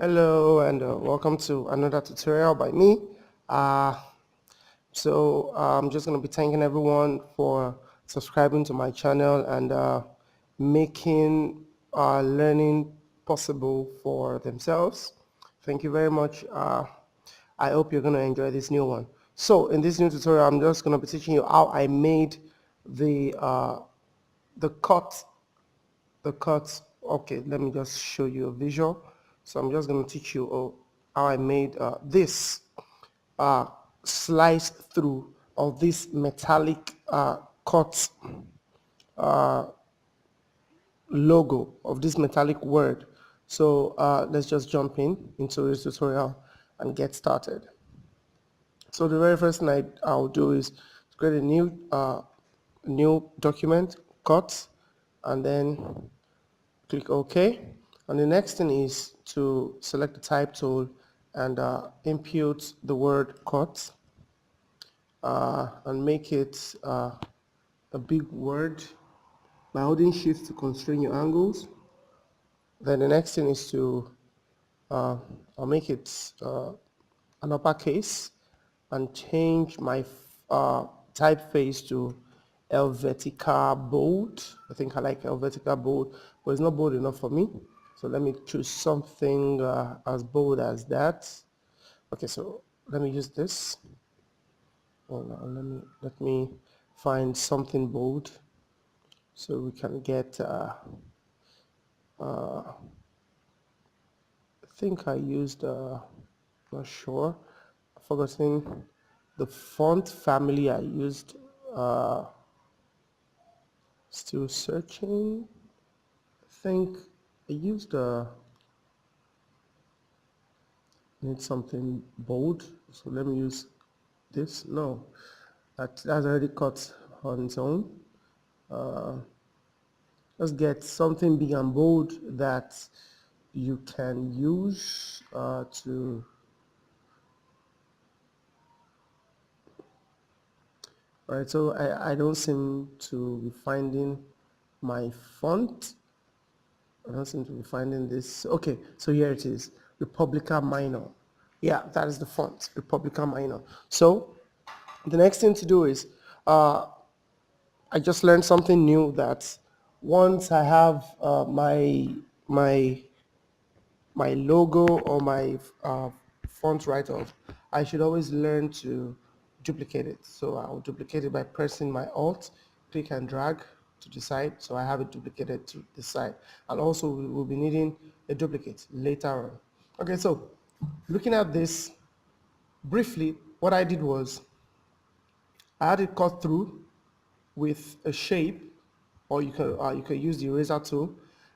Hello and welcome to another tutorial by me. I'm just going to be thanking everyone for subscribing to my channel and making learning possible for themselves. Thank you very much. I hope you're going to enjoy this new one. So in this new tutorial, I'm just going to be teaching you how I made the uh, the cut Okay, let me just show you a visual. So I'm just going to teach you how I made this uh, slice through of this metallic cut logo of this metallic word. So let's just jump into this tutorial and get started. So the very first thing I'll do is create a new document, cut, and then click OK. And the next thing is to select the type tool and input the word cut and make it a big word by holding shift to constrain your angles. Then the next thing is to I'll make it an uppercase and change my typeface to Helvetica bold. I think I like Helvetica bold, but it's not bold enough for me. So let me choose something as bold as that. Okay, so let me use this. Hold on, let me find something bold so we can get. I think I used. Not sure. I've forgotten the font family I used. Uh, Still searching. I think I used need something bold, so let me use this. No, that's already cut on its own. Let's get something big and bold that you can use to. All right, so I don't seem to be finding my font. I don't seem to be finding this. Okay, so here it is, Republica Minor. Yeah, that is the font, Republica Minor. So the next thing to do is, I just learned something new that once I have my my logo or my font right off, I should always learn to duplicate it. So I'll duplicate it by pressing my Alt, click and drag to the side, so I have it duplicated to the side. And also we will be needing a duplicate later on. Okay, so looking at this briefly, what I did was I had it cut through with a shape, or you can use the eraser tool.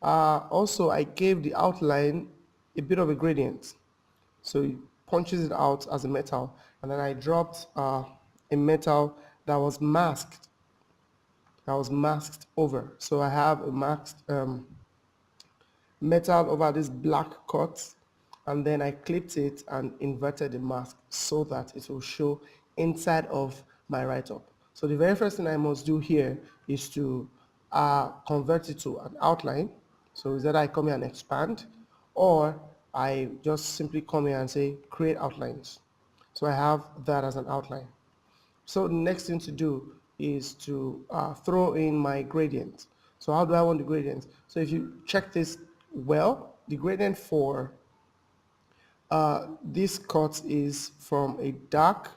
Also, I gave the outline a bit of a gradient. So it punches it out as a metal, and then I dropped a metal that was masked over. So I have a masked metal over this black cut, and then I clipped it and inverted the mask so that it will show inside of my write-up. So the very first thing I must do here is to convert it to an outline. So is that I come here and expand, or I just simply come here and say create outlines. So I have that as an outline. So the next thing to do is to throw in my gradient. So how do I want the gradient? So if you check this well, the gradient for this cut is from a dark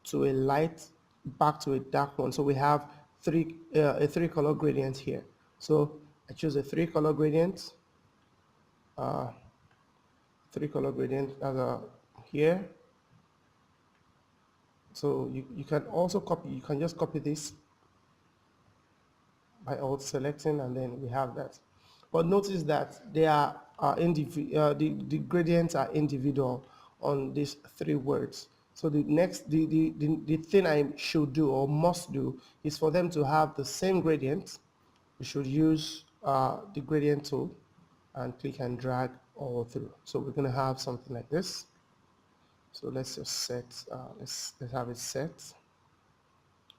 to a light back to a dark one. So we have a three color gradient here. So I choose a three color gradient as a here. So you can also copy, you can just copy this by alt selecting, and then we have that. But notice that they are the gradients are individual on these three words. So the thing I should do or must do is for them to have the same gradient. We should use the gradient tool and click and drag all through. So we're going to have something like this. So let's just let's have it set.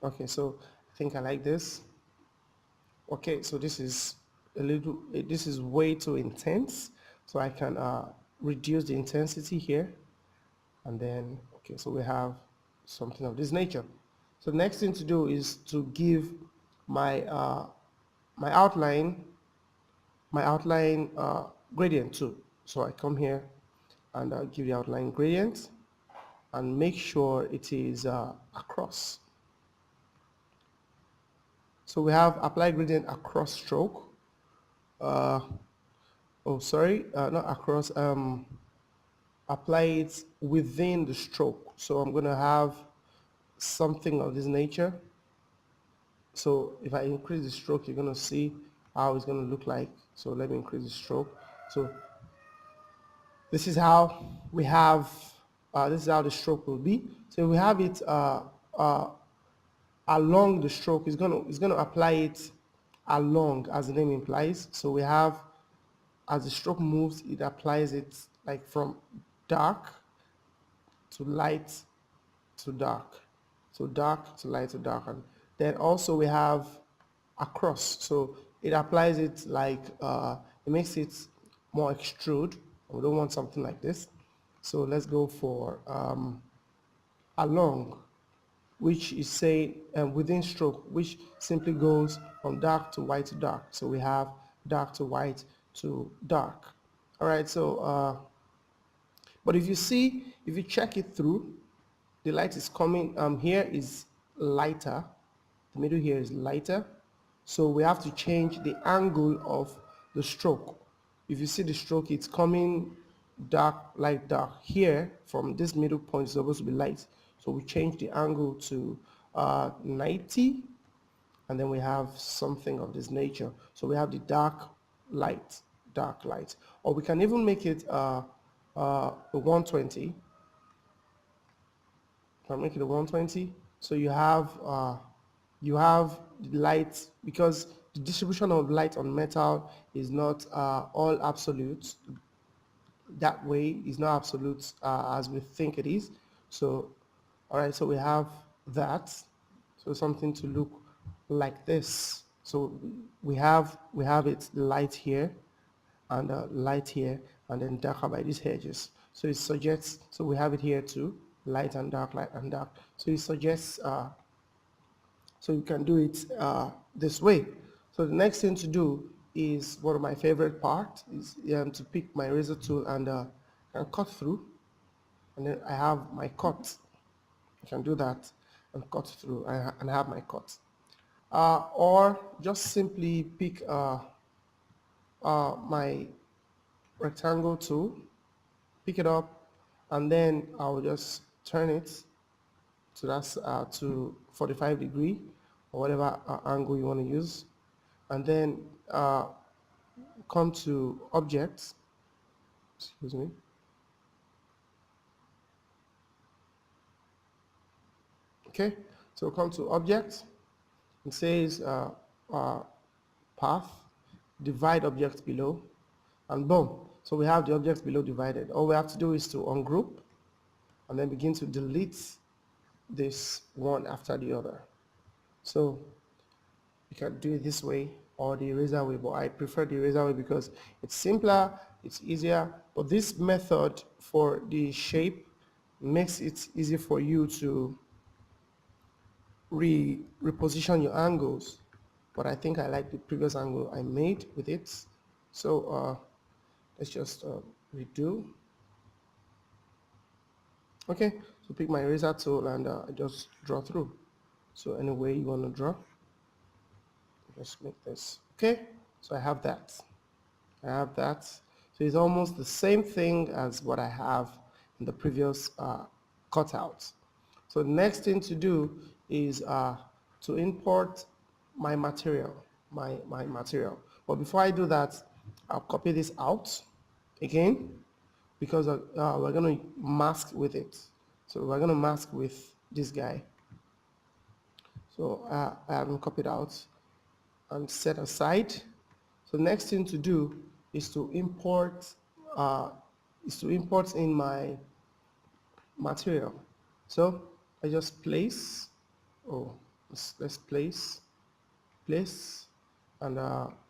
Okay, so I think I like this. Okay, so this is this is way too intense, so I can reduce the intensity here, and then okay, so we have something of this nature. So the next thing to do is to give my my outline gradient too. So I come here and give the outline gradient and make sure it is across. So we have apply gradient across stroke. Uh, oh, sorry, not across. Apply it within the stroke. So I'm going to have something of this nature. So if I increase the stroke, you're going to see how it's going to look like. So let me increase the stroke. So this is how we have, this is how the stroke will be. So we have it uh, along the stroke. It's gonna apply it along, as the name implies. So we have, as the stroke moves, it applies it like from dark to light to dark. So dark to light to dark. And then also we have across. So it applies it like, it makes it more extrude. We don't want something like this. So let's go for along, which is say within stroke, which simply goes from dark to white to dark. So we have dark to white to dark. All right, so but if you see, if you check it through, the light is coming, here is lighter, the middle here is lighter, so we have to change the angle of the stroke. If you see the stroke, it's coming dark, light, dark. Here from this middle point is supposed to be light, so we change the angle to 90, and then we have something of this nature. So we have the dark light, or we can even make it 120. Can make it a 120. So you have the light, because the distribution of light on metal is not all absolute. That way is not absolute as we think it is. So all right, so we have that. So something to look like this. So we have it light here and light here, and then darker by these edges. So it suggests, so we have it here too, light and dark, light and dark. So it suggests, so you can do it this way. So the next thing to do is one of my favorite parts is to pick my razor tool and cut through, and then I have my cut. I can do that and cut through and have my cut. Or just simply pick my rectangle tool, pick it up, and then I'll just turn it to that to 45 degree or whatever angle you want to use, and then come to objects. Excuse me. Okay, so come to objects. It says path, divide objects below, and boom. So we have the objects below divided. All we have to do is to ungroup and then begin to delete this one after the other. So you can do it this way or the eraser way, but I prefer the eraser way because it's simpler, it's easier. But this method for the shape makes it easy for you to reposition your angles. But I think I like the previous angle I made with it. So let's just redo. Okay, so pick my eraser tool and just draw through. So any way you want to draw, just make this. Okay, so I have that. So it's almost the same thing as what I have in the previous cutout. So the next thing to do is to import my material, my material. But before I do that, I'll copy this out again because we're going to mask with it. So we're going to mask with this guy. So I haven't copied out and set aside. So the next thing to do is to import in my material. So I just place, let's place, and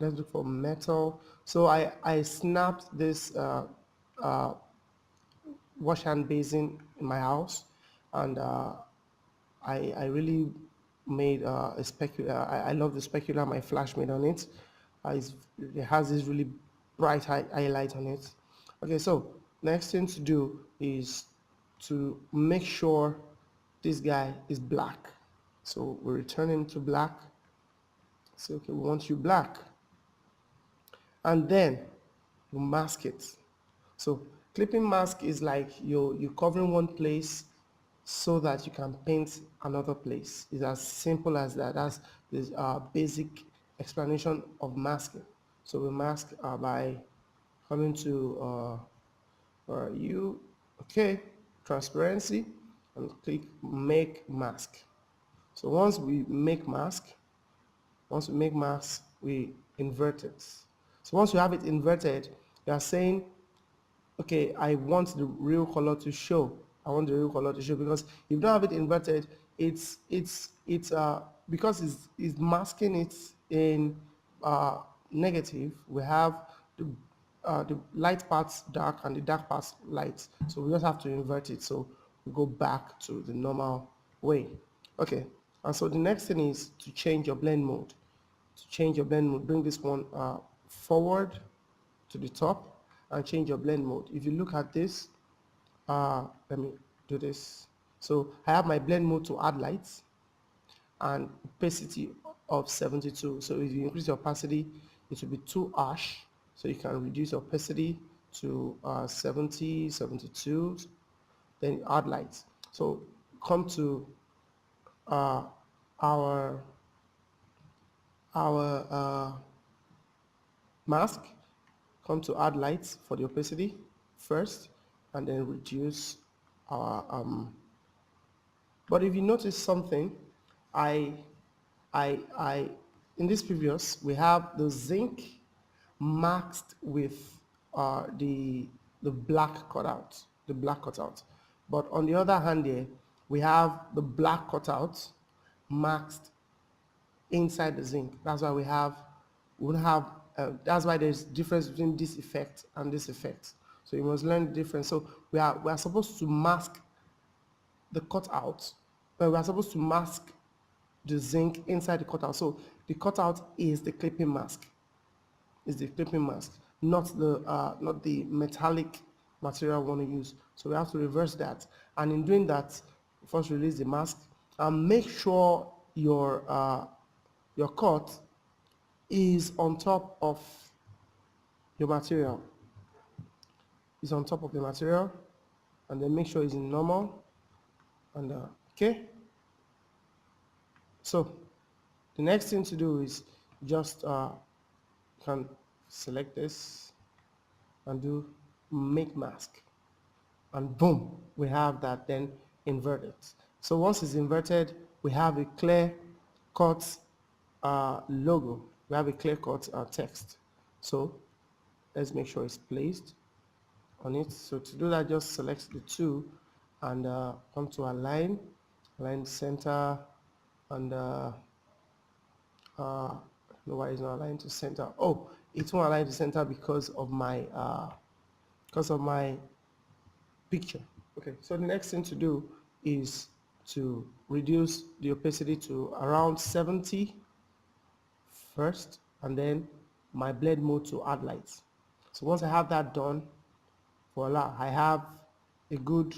let's look for metal. So I snapped this wash hand basin in my house, and I really made a specular. I love the specular my flash made on it. It has this really bright highlight on it. Okay, so next thing to do is to make sure this guy is black. So we return him to black. Say, okay, we want you black. And then you mask it. So clipping mask is like you're covering one place so that you can paint another place. It's as simple as that. That's the basic explanation of masking. So we mask by coming to you, okay, transparency, and click make mask. So once we make mask, we invert it. So once you have it inverted, you are saying, okay, I want the real color to show. I want the real color to show, because if you don't have it inverted, it's because it's masking it in negative. We have the light parts dark and the dark parts light. So we just have to invert it. So we go back to the normal way. Okay, and so the next thing is to change your blend mode. To change your blend mode, bring this one forward to the top and change your blend mode. If you look at this, let me do this. So I have my blend mode to add lights and opacity of 72. So if you increase your opacity, it will be too harsh. So you can reduce your opacity to 70, 72, then you add lights. So come to uh, our mask, come to add lights for the opacity first, and then reduce our but if you notice something, I I in this previous we have the zinc masked with the black cutout, but on the other hand here we have the black cutout masked inside the zinc. That's why we would have that's why there's difference between this effect and this effect. So you must learn the difference. So we are supposed to mask the cutout, but we are supposed to mask the zinc inside the cutout. So the cutout is the clipping mask, not the metallic material we want to use. So we have to reverse that. And in doing that, first release the mask and make sure your cut is on top of your material. Is on top of the material, and then make sure it's in normal. And okay. So the next thing to do is just can select this and do make mask, and boom, we have that then inverted. So once it's inverted, we have a clear cut logo. We have a clear cut text. So let's make sure it's placed on it. So to do that, just select the two and come to align center, and I don't know why it's not aligned to center. Oh, it won't align to center because of my picture. Okay, so the next thing to do is to reduce the opacity to around 70 first, and then my blend mode to add lights. So once I have that done, voila, I have a good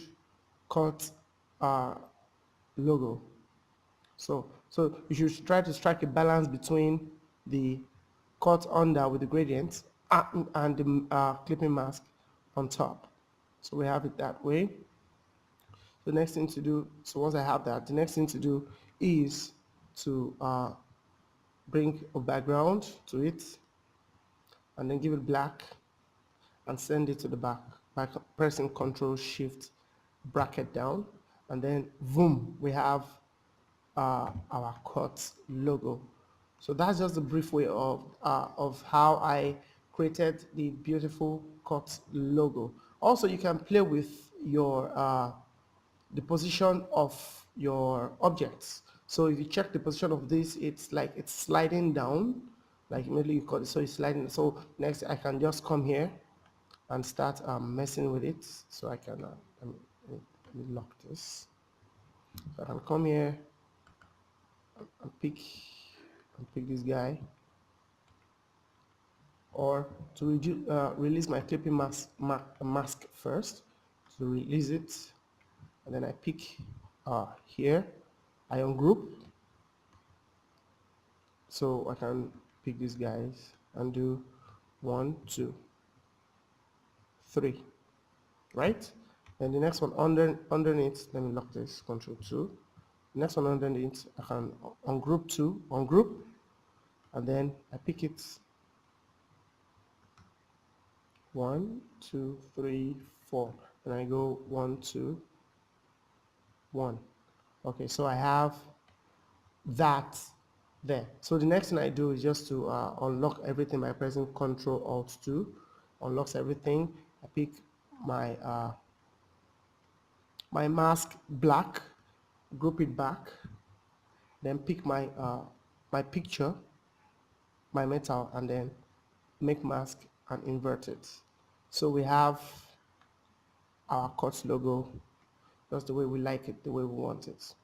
cut logo. So you should try to strike a balance between the cut under with the gradient and the clipping mask on top. So we have it that way. The next thing to do, so once I have that, the next thing to do is to bring a background to it and then give it black and send it to the back by pressing Ctrl Shift bracket down, and then boom, we have our cut logo. So that's just a brief way of how I created the beautiful cut logo. Also, you can play with your the position of your objects. So if you check the position of this, it's like it's sliding down. like immediately you cut it, so it's sliding. So next I can just come here and start messing with it. So I can let me lock this. So I can come here and pick this guy, or to release my clipping mask first. To release it, and then I pick here, I ungroup, so I can pick these guys and do 1 2 3, right? And the next one underneath, let me lock this, Control 2. Next one underneath, I can ungroup 2, ungroup, and then I pick it 1 2 3 4, and I go 1 2 1. Okay, so I have that there. So the next thing I do is just to unlock everything by pressing Control Alt 2. Unlocks everything. I pick my my mask black, group it back, then pick my picture, my metal, and then make mask and invert it. So we have our cut logo. That's the way we like it, the way we want it.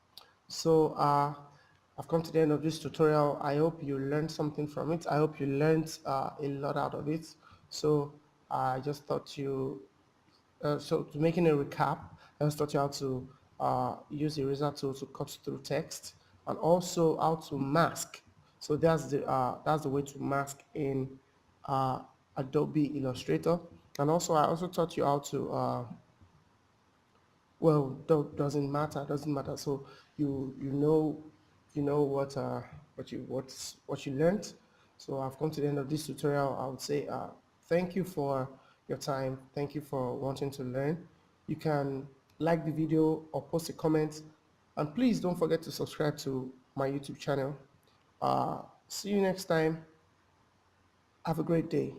So I've come to the end of this tutorial. I hope you learned something from it. I hope you learned a lot out of it. So I just thought so to making a recap, I just taught you how to use the eraser tool to cut through text, and also how to mask. So that's the way to mask in Adobe Illustrator. And also I also taught you how to well, doesn't matter. So you know what you learned. So I've come to the end of this tutorial. I would say thank you for your time. Thank you for wanting to learn. You can like the video or post a comment, and please don't forget to subscribe to my YouTube channel. See you next time. Have a great day.